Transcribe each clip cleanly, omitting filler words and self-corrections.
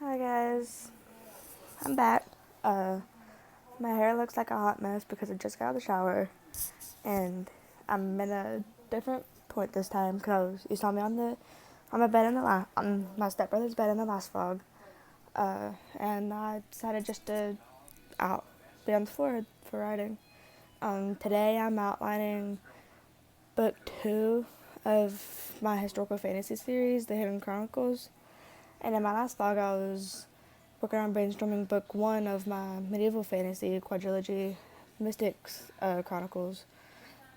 Hi guys, I'm back. Uh, my hair looks like a hot mess because I just got out of the shower, and I'm in a different point this time because you saw me on my bed on my stepbrother's bed in the last vlog, and I decided just to out be on the floor for writing. Today I'm outlining book 2 of my historical fantasy series, The Hidden Chronicles, and in my last vlog I was working on brainstorming book 1 of my medieval fantasy quadrilogy, Mystics Chronicles.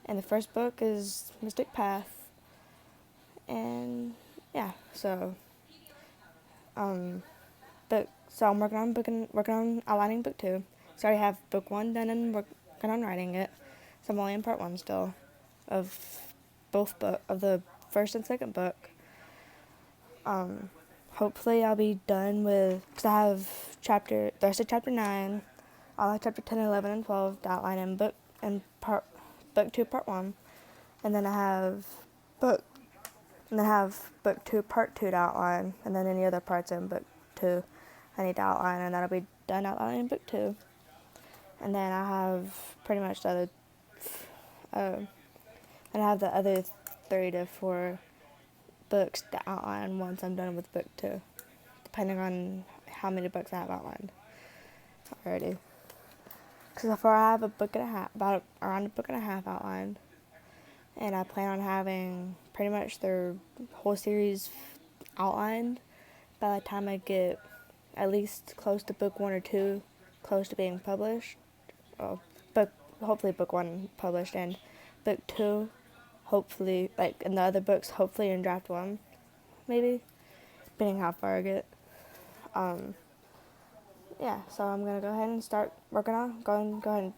And the first book is Mystic Path. And yeah, um, so I'm working on outlining book 2. So I already have book 1 done and working on writing it. So I'm only in part 1 still of of the first and second book. Hopefully I'll be done with, because I have the rest of chapter 9, I'll have chapter 10, 11, and 12 to outline in book 2, part 1, and then I have book, book 2, part 2 to outline, and then any other parts in book 2 I need to outline, and that'll be done outlining book 2, and then I have pretty much and I have the other 3 to 4 books to outline once I'm done with book 2, depending on how many books I have outlined already. Because so far I have around a book and a half outlined, and I plan on having pretty much their whole series outlined by the time I get at least close to book 1 or 2, close to being published. Well, hopefully book 1 published, and book 2 hopefully, and the other books hopefully in draft 1, maybe, depending how far I get. Yeah, so I'm gonna go ahead and start working on can't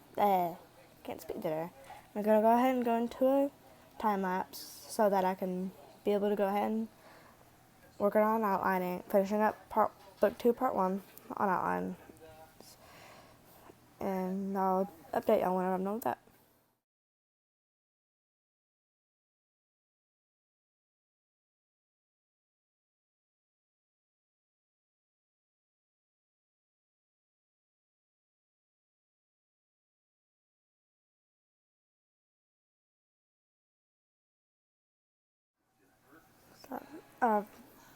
speak today. I'm gonna go ahead and go into a time lapse so that I can be able to go ahead and working on finishing up book 2, part 1 on outline, and I'll update y'all whenever I'm done with that. So, uh,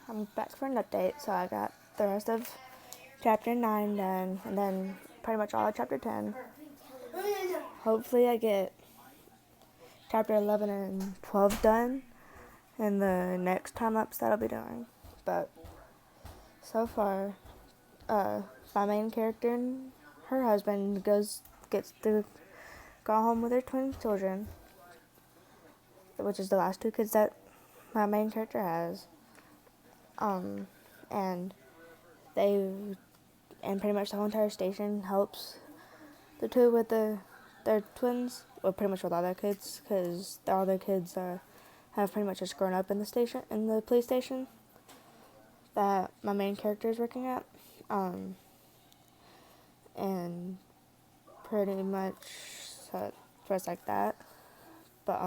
I'm back for an update. So I got the rest of chapter 9 done, and then pretty much all of chapter 10. Hopefully I get chapter 11 and 12 done in the next time lapse that I'll be doing. But so far, my main character and her husband gets to go home with their twin children, which is the last 2 kids that my main character has. And they and pretty much the whole entire station helps the 2 with their twins, well, pretty much with all their kids, because all their kids have pretty much just grown up in the police station that my main character is working at, and pretty much so first like that, but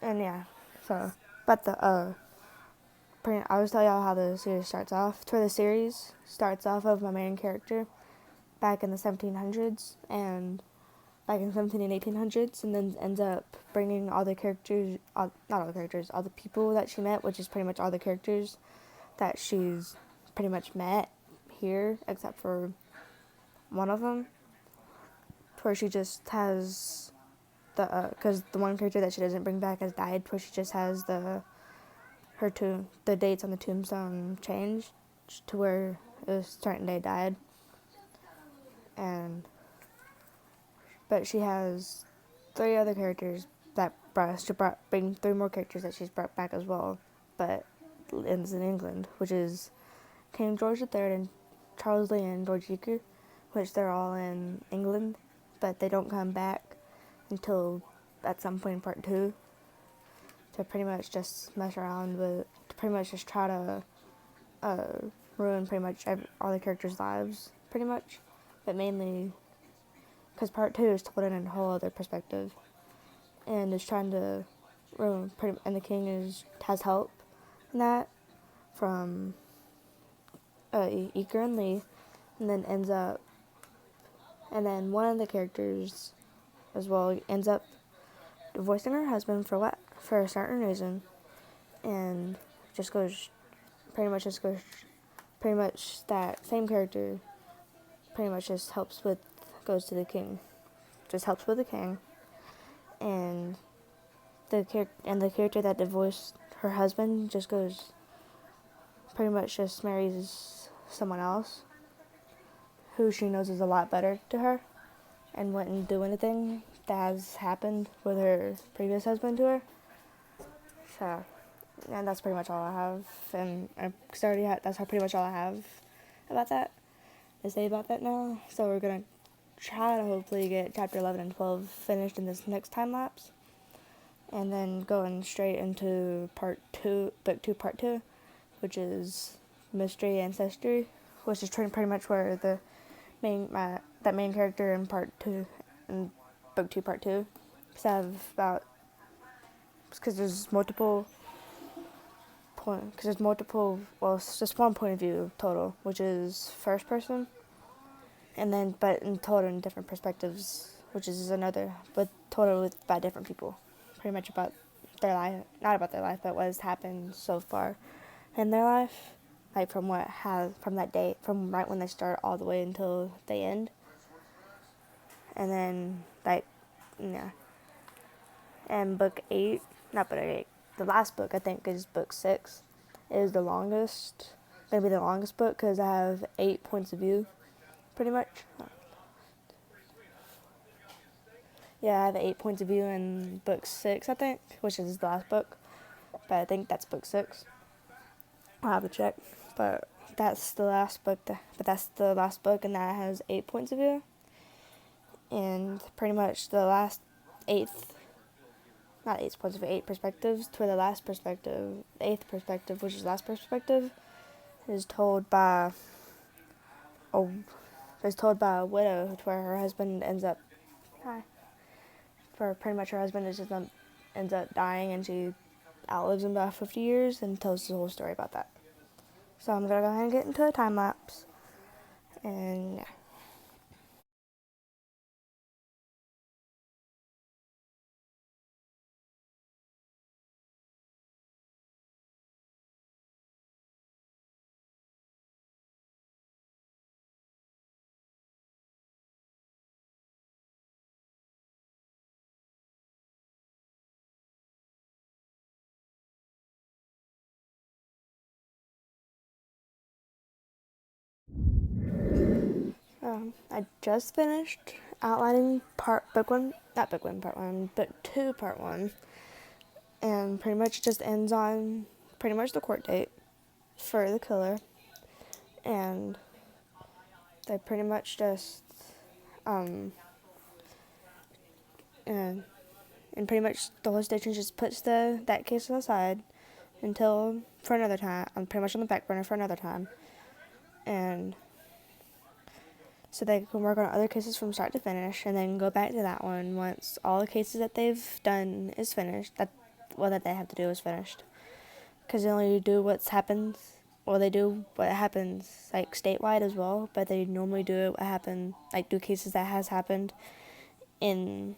and yeah, so but I always tell y'all how the series starts off. The series starts off of my main character back in the 1700s and back in 17 and 1800s, and then ends up bringing all the characters, not all the characters, all the people that she met, which is pretty much all the characters that she's pretty much met here, except for one of them, where she just has because the one character that she doesn't bring back has died, where she just has the dates on the tombstone changed to where a certain day died, but she has 3 other characters bring 3 more characters that she's brought back as well, but ends in England, which is King George III and Charles Lee and George Euchre, which they're all in England, but they don't come back until at some point in part 2 to pretty much just mess around to pretty much just try to ruin pretty much all the characters' lives, pretty much, but mainly because part 2 is told in a whole other perspective, and is trying to and the king has help in that from Eager and Lee, and then one of the characters as well ends up divorcing her husband for a certain reason, and just goes pretty much that same character pretty much just goes to the king, just helps with the king, and the character that divorced her husband just goes pretty much just marries someone else who she knows is a lot better to her and wouldn't do anything that has happened with her previous husband to her. So, and that's pretty much all I have. And that's pretty much all I have about that to say about that now. So we're going to try to hopefully get chapter 11 and 12 finished in this next time lapse. And then going straight into book 2, part 2, which is Mystery Ancestry, which is pretty much where that main character in part 2, in book 2, part 2, because there's multiple, well, it's just one point of view total, which is first person, and then, but in total in different perspectives, which is another, but total by different people, pretty much about their life, not about their life, but what has happened so far in their life, like from that day, from right when they start all the way until they end. And then, yeah. And book 8, not book 8, the last book, I think, is book 6, is the longest, maybe the longest book, because I have 8 points of view, pretty much. Yeah, I have 8 points of view in book 6, I think, which is the last book, but I think that's book 6. I'll have to check, but that's the last book, and that has 8 points of view, and pretty much the last 8 points of view, 8 perspectives, to the last perspective, the 8th perspective, which is the last perspective, is told by a widow, where her husband ends up, ends up dying, and she outlives him by 50 years, and tells the whole story about that. So I'm gonna go ahead and get into a time lapse, and yeah. I just finished outlining book 2, part 1, and pretty much just ends on pretty much the court date for the killer, and they pretty much just, and pretty much the whole station just puts that case aside for another time. I'm pretty much on the back burner for another time, and so they can work on other cases from start to finish, and then go back to that one once all the cases that they've done is finished. That they have to do is finished, because they only do they do what happens like statewide as well, but they normally do do cases that has happened in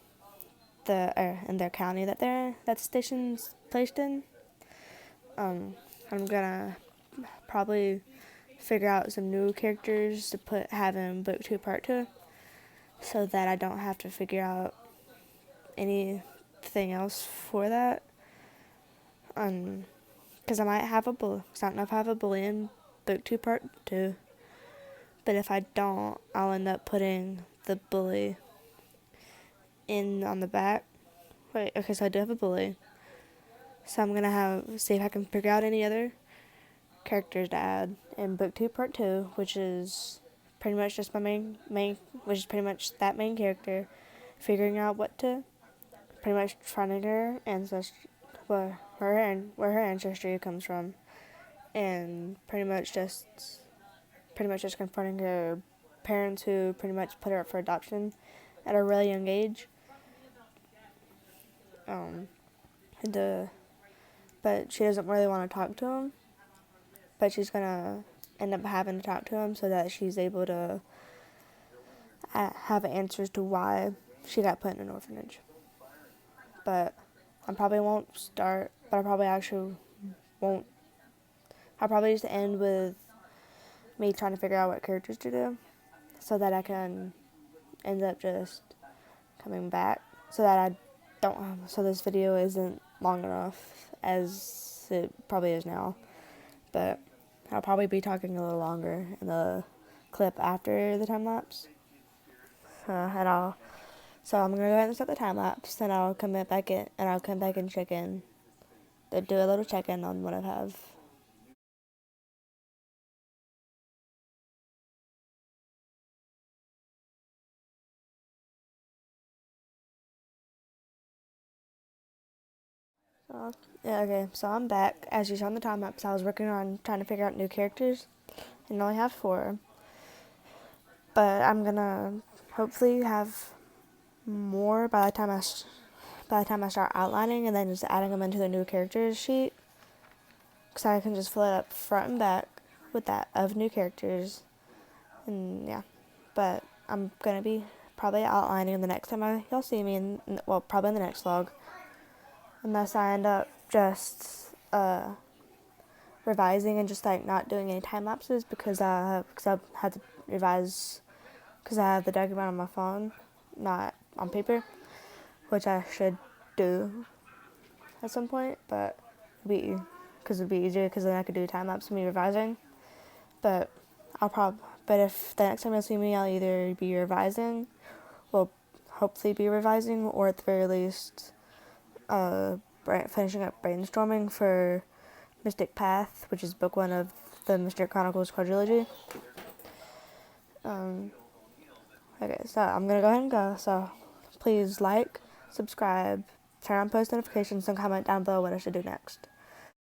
in their county that the station's placed in. I'm gonna probably figure out some new characters to have in book 2, part 2, so that I don't have to figure out anything else for that. Because I might have a bully. I don't know if I have a bully in book 2, part 2, but if I don't, I'll end up putting the bully in on the back. Wait, okay, so I do have a bully. So I'm gonna see if I can figure out any other characters to add in book 2, part 2, which is pretty much just my main, which is pretty much that main character, figuring out pretty much finding her ancestry, where her ancestry comes from, and pretty much just confronting her parents, who pretty much put her up for adoption at a really young age. But she doesn't really want to talk to him. But she's gonna end up having to talk to him so that she's able to have answers to why she got put in an orphanage. But I probably won't start, but I probably actually won't. I'll probably just end with me trying to figure out what characters to do so that I can end up just coming back so that I don't, so this video isn't long enough as it probably is now. But I'll probably be talking a little longer in the clip after the time lapse. So I'm gonna go ahead and start the time lapse, and I'll come back in, and I'll come back and check in, do a little check in on what I have. So, yeah, okay, so I'm back. As you saw in the time lapse, I was working on trying to figure out new characters, and I only have 4. But I'm gonna hopefully have more by the time I start outlining, and then just adding them into the new characters sheet, because I can just fill it up front and back with that of new characters, and yeah. But I'm gonna be probably outlining the next time y'all see me, well, probably in the next vlog, unless I end up just revising and just like not doing any time lapses because I had to revise because I have the document on my phone, not on paper, which I should do at some point, but it'd be easier because then I could do time lapse of me revising. But but if the next time you'll see me, I'll either be revising, well, hopefully be revising, or at the very least, finishing up brainstorming for Mystic Path, which is book 1 of the Hidden Chronicles quadrilogy. Okay, so I'm gonna go ahead and go. So please like, subscribe, turn on post notifications, and comment down below what I should do next.